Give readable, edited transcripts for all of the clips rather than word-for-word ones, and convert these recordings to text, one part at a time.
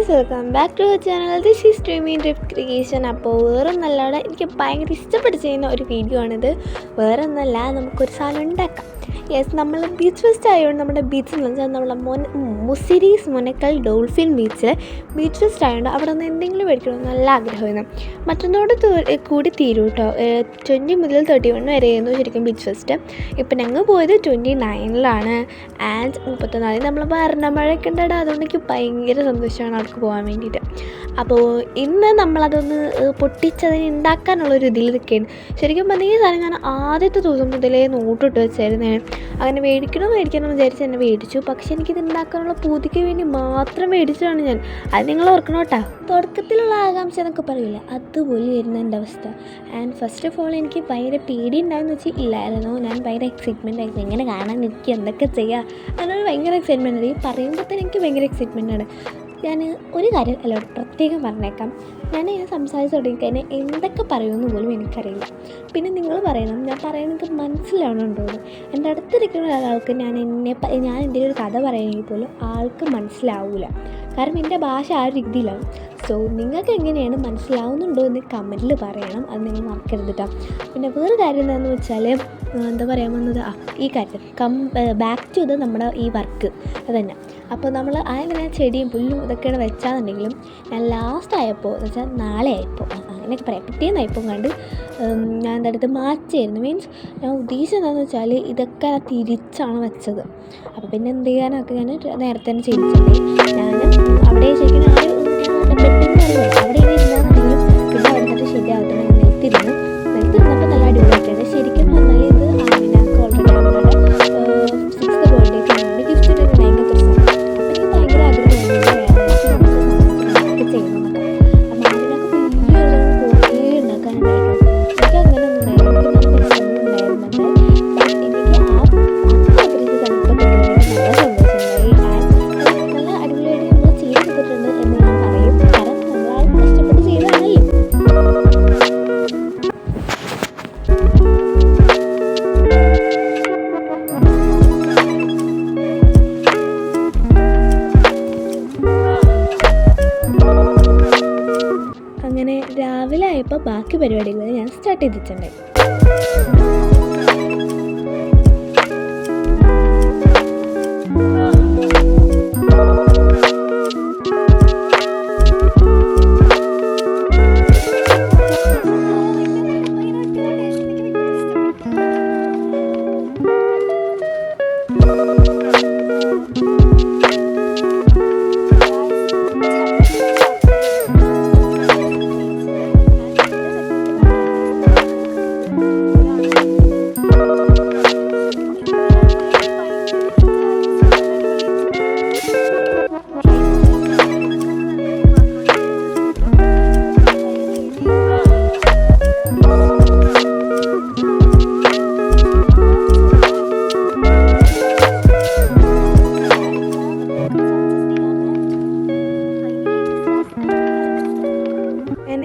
Guys, welcome back to channel. This is dreaming trip creation. അപ്പോൾ വേറൊന്നല്ലാതെ എനിക്ക് ഭയങ്കര ഇഷ്ടപ്പെട്ട് ചെയ്യുന്ന ഒരു വീഡിയോ ആണിത്. വേറൊന്നല്ല, നമുക്കൊരു സാധനം ഉണ്ടാക്കാം. യെസ്, നമ്മൾ ബീച്ച് ഫെസ്റ്റ് ആയതുകൊണ്ട് നമ്മുടെ ബീച്ചിൽ എന്ന് വെച്ചാൽ നമ്മളെ Muziris Munakkal dolphin beach fest ആയതുകൊണ്ട് അവിടെ നിന്ന് എന്തെങ്കിലും മേടിക്കണമെന്ന് നല്ല ആഗ്രഹമായിരുന്നു. മറ്റൊന്നോട് കൂടി തീരും കേട്ടോ. 20 മുതൽ 31 വരെയായിരുന്നു ശരിക്കും ബീച്ച് ഫെസ്റ്റ്. ഇപ്പം ഞങ്ങൾ പോയത് 29-ലാണ് ആൻഡ് 34 നമ്മൾ മഴയൊക്കെ ഉണ്ടായിട്ട് അതുകൊണ്ട് എനിക്ക് ഭയങ്കര സന്തോഷമാണ് അവർക്ക് പോകാൻ വേണ്ടിയിട്ട്. അപ്പോൾ ഇന്ന് നമ്മളതൊന്ന് പൊട്ടിച്ചതിന് ഉണ്ടാക്കാനുള്ളൊരു ഇതിൽ നിൽക്കുകയാണ്. ശരിക്കും പറഞ്ഞാൽ ഈ സാധനം ഞാൻ ആദ്യത്തെ ദിവസം മുതലേ നോട്ടിട്ട് വെച്ചായിരുന്നു. അങ്ങനെ മേടിക്കണം വിചാരിച്ച് തന്നെ മേടിച്ചു. പക്ഷേ എനിക്കിത് ഉണ്ടാക്കാനുള്ള പൂതിക്ക് വേണ്ടി മാത്രം മേടിച്ചതാണ് ഞാൻ. അത് നിങ്ങൾ ഓർക്കണം കേട്ടോ. തുടക്കത്തിലുള്ള ആകാംക്ഷ എന്നൊക്കെ പറയില്ല, അതുപോലെ വരുന്ന എൻ്റെ അവസ്ഥ. ആൻഡ് ഫസ്റ്റ് ഓഫ് ഓൾ എനിക്ക് ഭയങ്കര പേടി ഉണ്ടായെന്ന് വെച്ചാൽ ഇല്ലായിരുന്നു. ഞാൻ ഭയങ്കര എക്സൈറ്റ്മെൻ്റ് ആയിരുന്നു. എങ്ങനെ കാണാൻ എനിക്ക് എന്തൊക്കെ ചെയ്യുക അതിനൊരു ഭയങ്കര എക്സൈറ്റ്മെൻ്റ് ആണ്. ഈ പറയുമ്പോൾ തന്നെ എനിക്ക് ഭയങ്കര എക്സൈറ്റ്മെൻ്റാണ്. ഞാൻ ഒരു കാര്യം എല്ലാവരും പ്രത്യേകം പറഞ്ഞേക്കാം, ഞാൻ സംസാരിച്ച് തുടങ്ങിക്കഴിഞ്ഞാൽ എന്തൊക്കെ പറയുമെന്ന് പോലും എനിക്കറിയില്ല. പിന്നെ നിങ്ങൾ പറയണം, ഞാൻ പറയുന്നത് മനസ്സിലാവണുണ്ടോ. എൻ്റെ അടുത്തിരിക്കുന്ന ഒരാൾക്ക് ഞാൻ എന്തെങ്കിലും ഒരു കഥ പറയുമെങ്കിൽ പോലും ആൾക്ക് മനസ്സിലാവില്ല. കാരണം എൻ്റെ ഭാഷ ആ രീതിയിലാണ്. സോ നിങ്ങൾക്ക് എങ്ങനെയാണ് മനസ്സിലാവുന്നുണ്ടോ എന്ന് കമൻറ്റിൽ പറയണം. അത് നിങ്ങൾ മറക്കരുത് കേട്ടോ. പിന്നെ വേറെ കാര്യം എന്താണെന്ന് വെച്ചാൽ എന്താ പറയാൻ വന്നത്, ഈ കാര്യം ബാക്ക് ടു ഇത് നമ്മുടെ ഈ വർക്ക് അതന്നെ. അപ്പോൾ നമ്മൾ അങ്ങനെ ചെടിയും പുല്ലും ഇതൊക്കെയാണ് വെച്ചാന്നുണ്ടെങ്കിലും ഞാൻ ലാസ്റ്റ് ആയപ്പോൾ എന്ന് വെച്ചാൽ നാളെ ആയപ്പോൾ അങ്ങനെയൊക്കെ പറയാം, പിറ്റേന്നായപ്പോൾ കണ്ട് ഞാൻ എൻ്റെ അടുത്ത് മാറ്റിയായിരുന്നു. മീൻസ് ഞാൻ ഉദ്ദേശിച്ചത് എന്താണെന്ന് വെച്ചാൽ ഇതൊക്കെ തിരിച്ചാണ് വെച്ചത്. അപ്പോൾ പിന്നെ എന്ത് ചെയ്യാനൊക്കെ ഞാൻ നേരത്തെ തന്നെ ചെയ്തിട്ടുണ്ട്. ഞാൻ അവിടെ ശരിക്കും അവിടെ ഇരുന്നാണെങ്കിലും പിന്നെ അവിടെ നിന്നിട്ട് ശരിയാകത്തില്ല. നിലത്തിരുന്നപ്പോൾ നല്ല അടിപൊളിയായിട്ടുണ്ട്. ശരിക്കും പറഞ്ഞാൽ ഇത് ആമിനാക്ക് ഓൾറെഡി അവരുടെ 6th ബർത്ത്ഡേക്ക് വേണ്ടി ഗിഫ്റ്റ് ഇട്ടിട്ടുണ്ട്. അതിനകത്ത് ഒരു സാധനം അപ്പോൾ എനിക്ക് ഭയങ്കര ആഗ്രഹമുണ്ട് ചെയ്യുന്നതൊക്കെ. അപ്പം ആമിനാക്ക് കുറേ ഉണ്ടാക്കാനുണ്ടായിരുന്നു. എനിക്ക് അങ്ങനെ ഒന്നും ഉണ്ടായിരുന്നു. എനിക്ക് ആ അപ്രീതി കണ്ടപ്പോൾ നല്ല സന്തോഷമുണ്ടായി. നല്ല അടിപൊളിയായിട്ട് നമ്മൾ ചെയ്തെടുത്തിട്ടുണ്ട് എന്ന് ഞാൻ പറയും. കാരണം നമ്മളാരും ഇഷ്ടപ്പെട്ട് ചെയ്തതാണല്ലോ. അങ്ങനെ രാവിലെ ആയപ്പോൾ ബാക്കി പരിപാടികൾ ഞാൻ സ്റ്റാർട്ട് ചെയ്തിട്ടുണ്ടായി.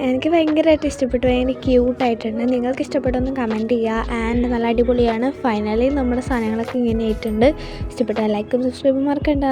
എനിക്ക് ഭയങ്കരമായിട്ട് ഇഷ്ടപ്പെട്ടു, ഭയങ്കര ക്യൂട്ടായിട്ടുണ്ട്. നിങ്ങൾക്ക് ഇഷ്ടപ്പെട്ടൊന്ന് കമൻറ്റ് ചെയ്യുക. ആൻഡ് നല്ല അടിപൊളിയാണ്. ഫൈനലി നമ്മുടെ സാധനങ്ങളൊക്കെ ഇങ്ങനെ ആയിട്ടുണ്ട്. ഇഷ്ടപ്പെട്ടാൽ ലൈക്കും സബ്സ്ക്രൈബും മറക്കണ്ട.